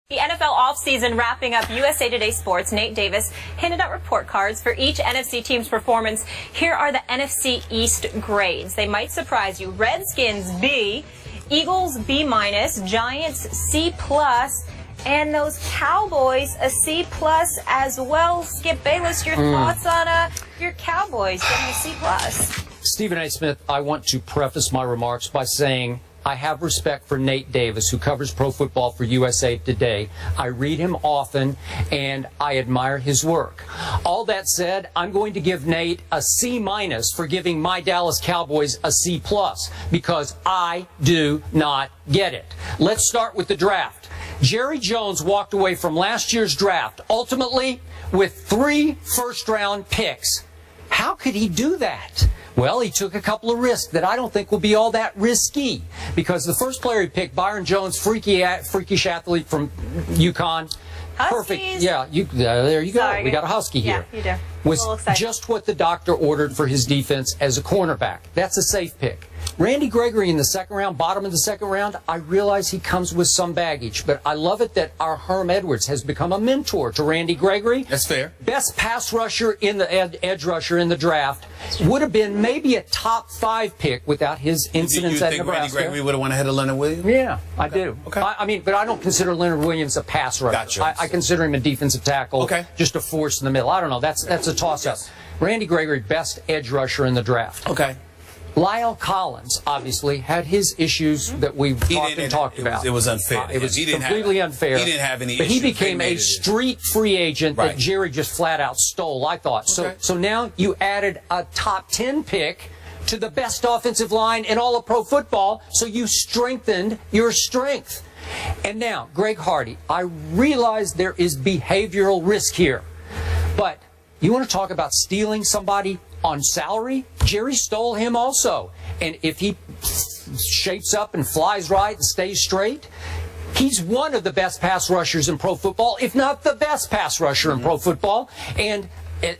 The NFL offseason wrapping up. USA Today Sports' Nate Davis handed out report cards for each NFC team's performance. Here are the NFC East grades. They might surprise you. Redskins, B. Eagles, B-, Giants, C+, and those Cowboys, a C+ as well. Skip Bayless, your thoughts on your Cowboys getting a C+? Stephen A. Smith, I want to preface my remarks by saying I have respect for Nate Davis, who covers pro football for USA Today. I read him often, and I admire his work. All that said, I'm going to give Nate a C- for giving my Dallas Cowboys a C+, because I do not get it. Let's start with the draft. Jerry Jones walked away from last year's draft, ultimately with 3 first-round picks. How could he do that? Well, he took a couple of risks that I don't think will be all that risky, because the first player he picked, Byron Jones, freakish athlete from UConn. Huskies. Perfect. Yeah, there you go. Sorry. We got a Husky here. Yeah, you do. Was just what the doctor ordered for his defense as a cornerback. That's a safe pick. Randy Gregory in the second round, bottom of the second round, I realize he comes with some baggage, but I love it that our Herm Edwards has become a mentor to Randy Gregory. That's fair. Best pass rusher in the edge rusher in the draft. Would have been maybe a top 5 pick without his incidents at Nebraska. You think Randy Gregory would have went ahead of Leonard Williams? Yeah, I do. Okay. I mean, but I don't consider Leonard Williams a pass rusher. Gotcha. I consider him a defensive tackle. Okay. Just a force in the middle. I don't know. That's a toss-up. Yes. Randy Gregory, best edge rusher in the draft. Okay. Lyle Collins, obviously, had his issues that we've talked about. It was unfair. It was completely unfair. He didn't have any But issues. he became a street free agent that Right. Jerry just flat out stole, I thought. Okay. So now you added a top 10 pick to the best offensive line in all of pro football, so you strengthened your strength. And now, Greg Hardy, I realize there is behavioral risk here, but you want to talk about stealing somebody on salary? Jerry stole him also. And if he shapes up and flies right and stays straight, he's one of the best pass rushers in pro football, if not the best pass rusher in pro football. And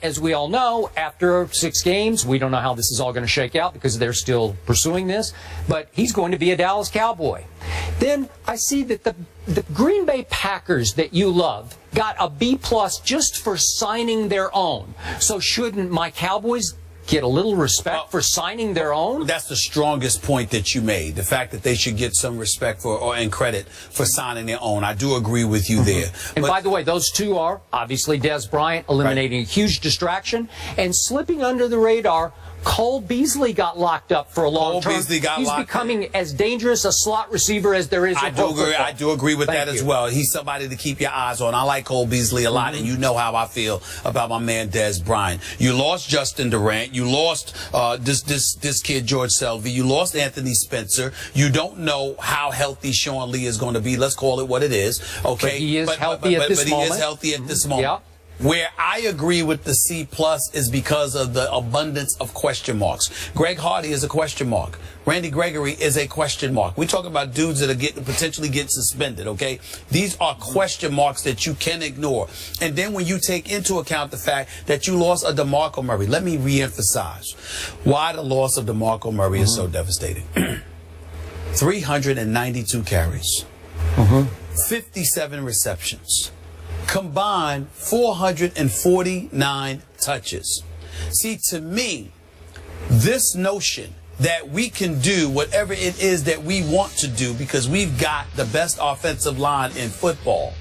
as we all know, after 6 games, we don't know how this is all going to shake out because they're still pursuing this, but he's going to be a Dallas Cowboy. Then I see that the Green Bay Packers that you love got a B+ just for signing their own. So shouldn't my Cowboys get a little respect for signing their own? That's the strongest point that you made. The fact that they should get some respect for and credit for signing their own. I do agree with you there. And by the way, those two are obviously Des Bryant eliminating a huge distraction, and slipping under the radar, Cole Beasley got locked up for a long time. He's becoming as dangerous a slot receiver as there is in pro football. I do agree with that as well. He's somebody to keep your eyes on. I like Cole Beasley a lot, and you know how I feel about my man Des Bryant. You lost Justin Durant. You lost this kid George Selvey. You lost Anthony Spencer. You don't know how healthy Sean Lee is going to be. Let's call it what it is. Okay, but he is healthy at this moment. He is healthy at this moment. Yeah. Where I agree with the C+ is because of the abundance of question marks. Greg Hardy is a question mark. Randy Gregory is a question mark. We talk about dudes that are potentially get suspended, okay? These are question marks that you can ignore. And then when you take into account the fact that you lost a DeMarco Murray, let me reemphasize why the loss of DeMarco Murray is so devastating. 392 carries, 57 receptions. Combined 449 touches. See, to me, this notion that we can do whatever it is that we want to do because we've got the best offensive line in football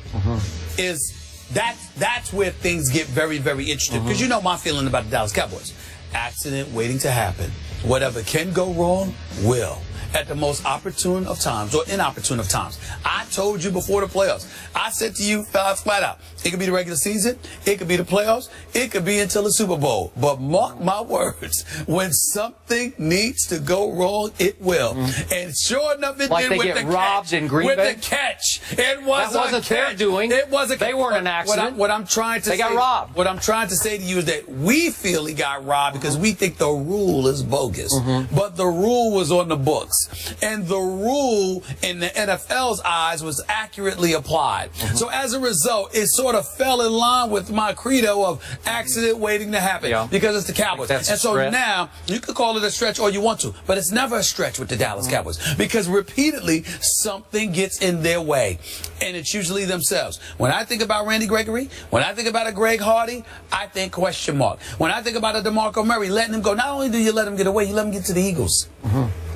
that's where things get very, very interesting. Because you know my feeling about the Dallas Cowboys. Accident waiting to happen. Whatever can go wrong will. At the most opportune of times or inopportune of times. I told you before the playoffs. I said to you flat out, it could be the regular season, it could be the playoffs, it could be until the Super Bowl. But mark my words, when something needs to go wrong, it will. And sure enough, it did with the catch. In Green Bay? With the catch. It was that wasn't their doing. It wasn't. They weren't an accident. What I'm trying to say, got robbed. What I'm trying to say to you is that we feel he got robbed because we think the rule is bogus. But the rule was on the books. box, and the rule in the NFL's eyes was accurately applied. So as a result, it sort of fell in line with my credo of accident waiting to happen because it's the Cowboys. And so now you could call it a stretch all you want to, but it's never a stretch with the Dallas Cowboys because repeatedly something gets in their way, and it's usually themselves. When I think about Randy Gregory, when I think about a Greg Hardy, I think question mark. When I think about a DeMarco Murray, letting him go, not only do you let him get away, you let him get to the Eagles.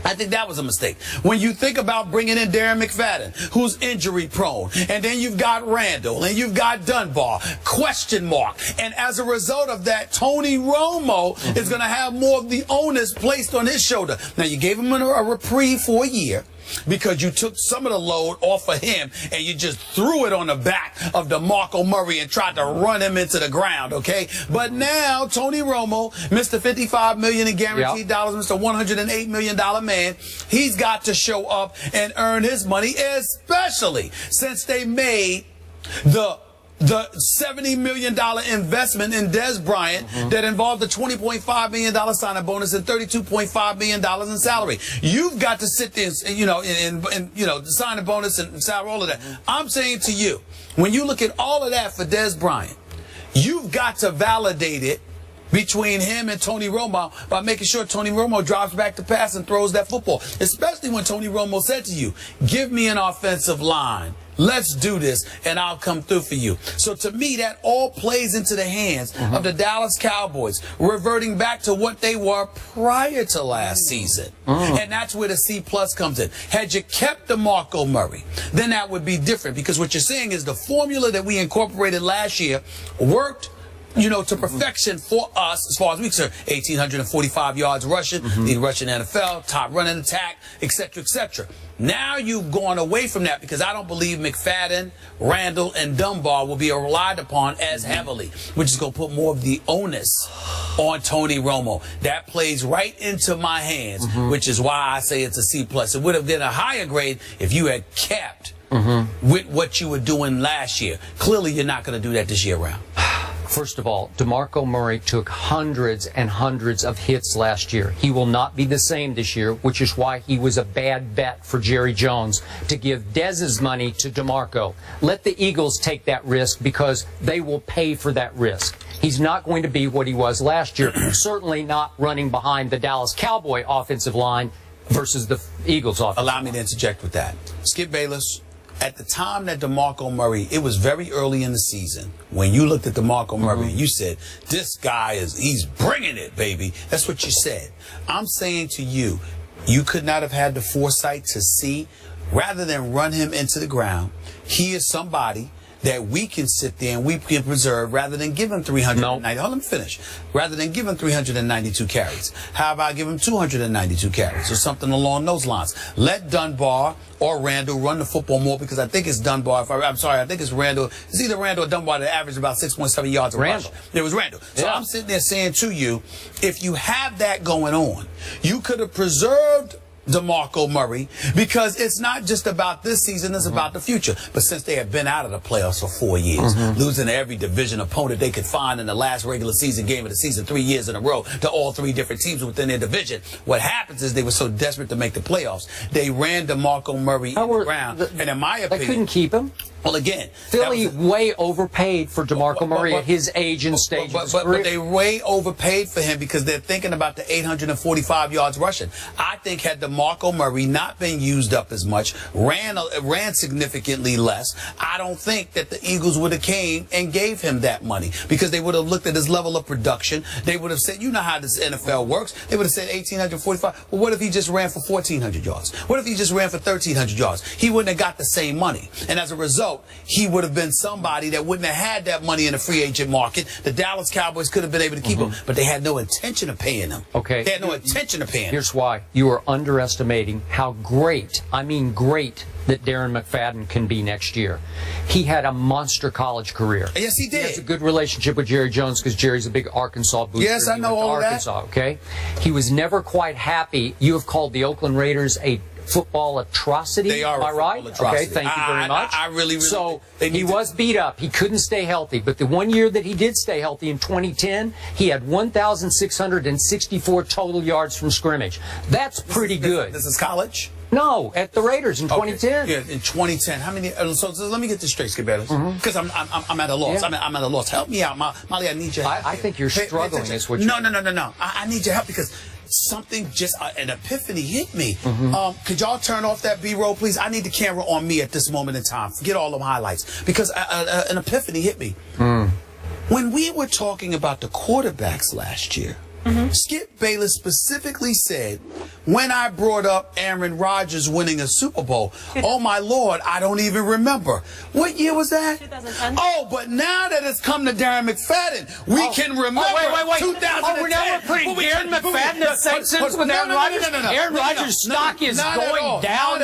I think that was a mistake. When you think about bringing in Darren McFadden, who's injury prone, and then you've got Randall, and you've got Dunbar, question mark. And as a result of that, Tony Romo is going to have more of the onus placed on his shoulder. Now, you gave him a reprieve for a year, because you took some of the load off of him and you just threw it on the back of DeMarco Murray and tried to run him into the ground, okay? But now, Tony Romo, Mr. $55 million in guaranteed dollars, Mr. $108 million man, he's got to show up and earn his money, especially since they made the $70 million investment in Dez Bryant that involved a $20.5 million signing bonus and $32.5 million in salary. You've got to sit there and the signing bonus and salary, all of that. I'm saying to you, when you look at all of that for Dez Bryant, you've got to validate it between him and Tony Romo by making sure Tony Romo drops back to pass and throws that football, especially when Tony Romo said to you, give me an offensive line. Let's do this, and I'll come through for you. So to me, that all plays into the hands of the Dallas Cowboys, reverting back to what they were prior to last season. And that's where the C+ comes in. Had you kept DeMarco Murray, then that would be different, because what you're saying is the formula that we incorporated last year worked, to perfection for us as far as we concerned. 1,845 yards rushing, the Russian NFL, top running attack, etc., etc. Now you've gone away from that because I don't believe McFadden, Randall, and Dunbar will be relied upon as heavily, which is going to put more of the onus on Tony Romo. That plays right into my hands, which is why I say it's a C+. It would have been a higher grade if you had kept with what you were doing last year. Clearly, you're not going to do that this year around. First of all, DeMarco Murray took hundreds and hundreds of hits last year. He will not be the same this year, which is why he was a bad bet for Jerry Jones to give Dez's money to DeMarco. Let the Eagles take that risk because they will pay for that risk. He's not going to be what he was last year, certainly not running behind the Dallas Cowboy offensive line versus the Eagles offensive line. Allow me to interject with that. Skip Bayless. At the time that DeMarco Murray, it was very early in the season, when you looked at DeMarco Murray, you said, this guy he's bringing it, baby. That's what you said. I'm saying to you, you could not have had the foresight to see, rather than run him into the ground, he is somebody that we can sit there and we can preserve rather than give him 390. Hold on, let me finish. Rather than give him 392 carries. How about give him 292 carries or something along those lines? Let Dunbar or Randall run the football more, because I think it's Dunbar. I'm sorry, I think it's Randall. It's either Randall or Dunbar that averaged about 6.7 yards a rush. It was Randall. So I'm sitting there saying to you, if you have that going on, you could have preserved DeMarco Murray, because it's not just about this season, it's about the future. But since they have been out of the playoffs for 4 years, losing to every division opponent they could find in the last regular season game of the season 3 years in a row to all 3 different teams within their division, what happens is they were so desperate to make the playoffs, they ran DeMarco Murray around. And in my opinion, they couldn't keep him. Well, again, Philly way overpaid for DeMarco Murray at his age and stage. But they way overpaid for him because they're thinking about the 845 yards rushing. I think had DeMarco Murray not been used up as much, ran significantly less, I don't think that the Eagles would have came and gave him that money, because they would have looked at his level of production. They would have said, you know how this NFL works. They would have said 1,845. Well, what if he just ran for 1,400 yards? What if he just ran for 1,300 yards? He wouldn't have got the same money. And as a result, he would have been somebody that wouldn't have had that money in the free agent market. The Dallas Cowboys could have been able to keep him, but they had no intention of paying him. Okay. They had no intention of paying him. Here's why. You are underestimating how great, I mean great, that Darren McFadden can be next year. He had a monster college career. Yes, he did. He has a good relationship with Jerry Jones because Jerry's a big Arkansas booster. Yes, I know all of that. Okay? He was never quite happy. You have called the Oakland Raiders a football atrocity. They are Am I right? atrocity. Okay, thank you very much. I really so he was beat up. He couldn't stay healthy. But the 1 year that he did stay healthy in 2010, he had 1,664 total yards from scrimmage. That's pretty good. This is college? No, at the Raiders in 2010. Yeah, in 2010. How many? So let me get this straight, Skip Bayless, because I'm at a loss. Yeah. I'm at a loss. Help me out, Molly. I need your help. I think you're struggling. Is what No. I need your help because something just an epiphany hit me. Could y'all turn off that B-roll, please? I need the camera on me at this moment in time. Forget all the highlights because an epiphany hit me. When we were talking about the quarterbacks last year, Skip Bayless specifically said, when I brought up Aaron Rodgers winning a Super Bowl, oh my Lord, I don't even remember. What year was that? 2010. Oh, but now that it's come to Darren McFadden, we can remember 2010. Oh, now we're putting Darren McFadden in the same sentence with Aaron Rodgers? Aaron Rodgers' stock is going down.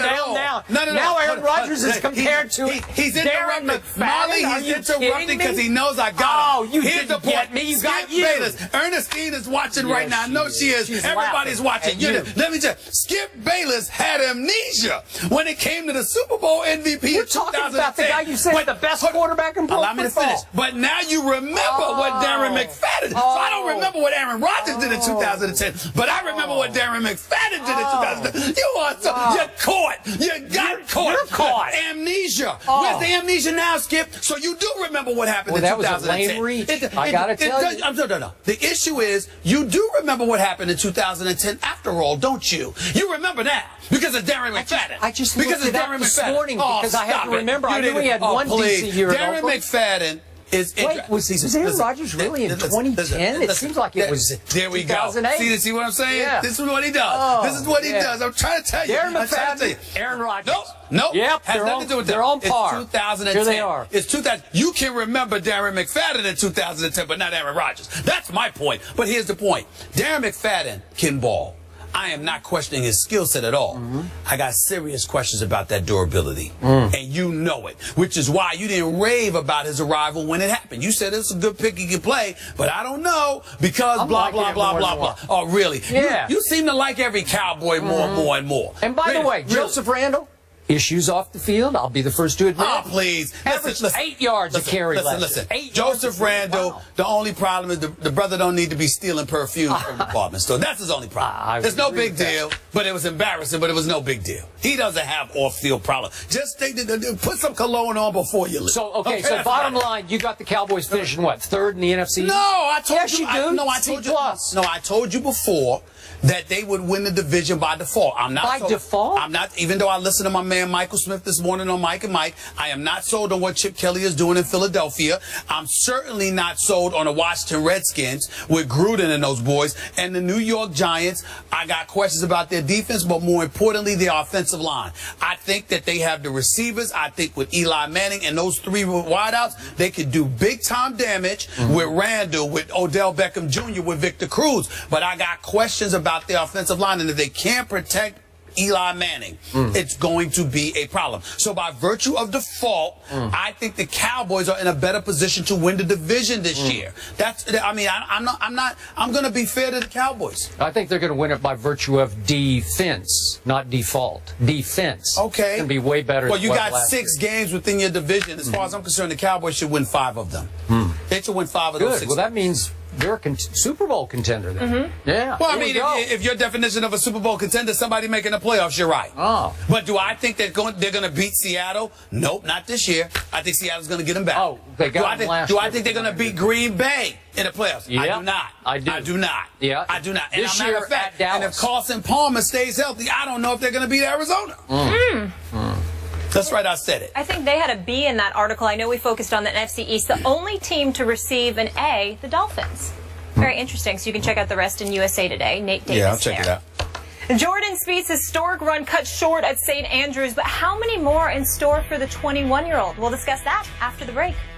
Now Aaron Rodgers is compared to Darren McFadden. Molly, he's interrupting because he knows I got him. You Here's the didn't get point. me. You got you. Bayless. Ernestine is watching right now. I know she is. Everybody's watching. Let me tell you, Skip Bayless had amnesia when it came to the Super Bowl MVP We're in 2010. talking about the guy you said the best quarterback in pro Allow me to finish. But now you remember what Darren McFadden. So I don't remember what Aaron Rodgers did in 2010, but I remember what Darren McFadden did in 2010. You're caught. You got caught. You're caught. Amnesia. Where's the amnesia now, Skip? So you do remember what happened in 2010. That was a lame reach. I gotta tell you. No. The issue is you do remember what happened in 2010 after all, don't you? You remember now because of Darren McFadden. I just because looked it up this morning because I have to remember. I knew he had one decent year. Darren McFadden is. Wait, was Aaron Rodgers really in 2010? It seems like it was. There we go. 2008. See what I'm saying? Yeah. This is what he does. This is what he does. I'm trying to tell you. Darren McFadden, Aaron Rodgers. Nope. Yep, has nothing to do with that. They're on par. It's 2010. Here they are. It's 2000. You can remember Darren McFadden in 2010, but not Aaron Rodgers. That's my point. But here's the point. Darren McFadden can ball. I am not questioning his skill set at all. I got serious questions about that durability. And you know it, which is why you didn't rave about his arrival when it happened. You said it's a good pick, he can play, but I don't know because blah, blah, blah, blah, blah. Oh, really? Yeah. You seem to like every Cowboy more and more. And by the way, Joseph Randle, issues off the field, I'll be the first to admit. Oh, please. Listen, 8 yards a carry listen. Joseph Randle, wow. The only problem is the brother don't need to be stealing perfume from the department store. That's his only problem. It's no big deal, but it was embarrassing, but it was no big deal. He doesn't have off-field problem. Just put some cologne on before you leave. So bottom line, you got the Cowboys finishing what, third in the NFC? No, I told you. I told you before that they would win the division by default. I'm not default? I'm not, even though I listened to my man Michael Smith this morning on Mike and Mike, I am not sold on what Chip Kelly is doing in Philadelphia. I'm certainly not sold on the Washington Redskins with Gruden and those boys. And the New York Giants, I got questions about their defense, but more importantly, their offensive line. I think that they have the receivers. I think with Eli Manning and those three wideouts, they could do big-time damage with Randall, with Odell Beckham Jr., with Victor Cruz. But I got questions about their offensive line, and if they can't protect Eli Manning, it's going to be a problem. So by virtue of default, I think the Cowboys are in a better position to win the division this year. I'm going to be fair to the Cowboys. I think they're going to win it by virtue of defense, not default. Defense. Okay. It's going to be way better. Well, you got 6 games within your division. As far as I'm concerned, the Cowboys should win 5 of them. They should win 5 of those 6. Well, that means they're a Super Bowl contender then. Yeah. Well, I mean, if your definition of a Super Bowl contender is somebody making the playoffs, you're right. But do I think they're going to beat Seattle? Nope, not this year. I think Seattle's going to get them back. Oh, they got them last year. Do I think they're going to beat Green Bay in the playoffs? Yep. I do not. I do not. Yeah. I do not. And this matter year of fact, at Dallas. and if Carson Palmer stays healthy, I don't know if they're going to beat Arizona. That's right, I said it. I think they had a B in that article. I know we focused on the NFC East. The only team to receive an A, the Dolphins. Very interesting. So you can check out the rest in USA Today. Nate Davis. Yeah, I'll check it out. Jordan Spieth's historic run cut short at St. Andrews, but how many more in store for the 21-year-old? We'll discuss that after the break.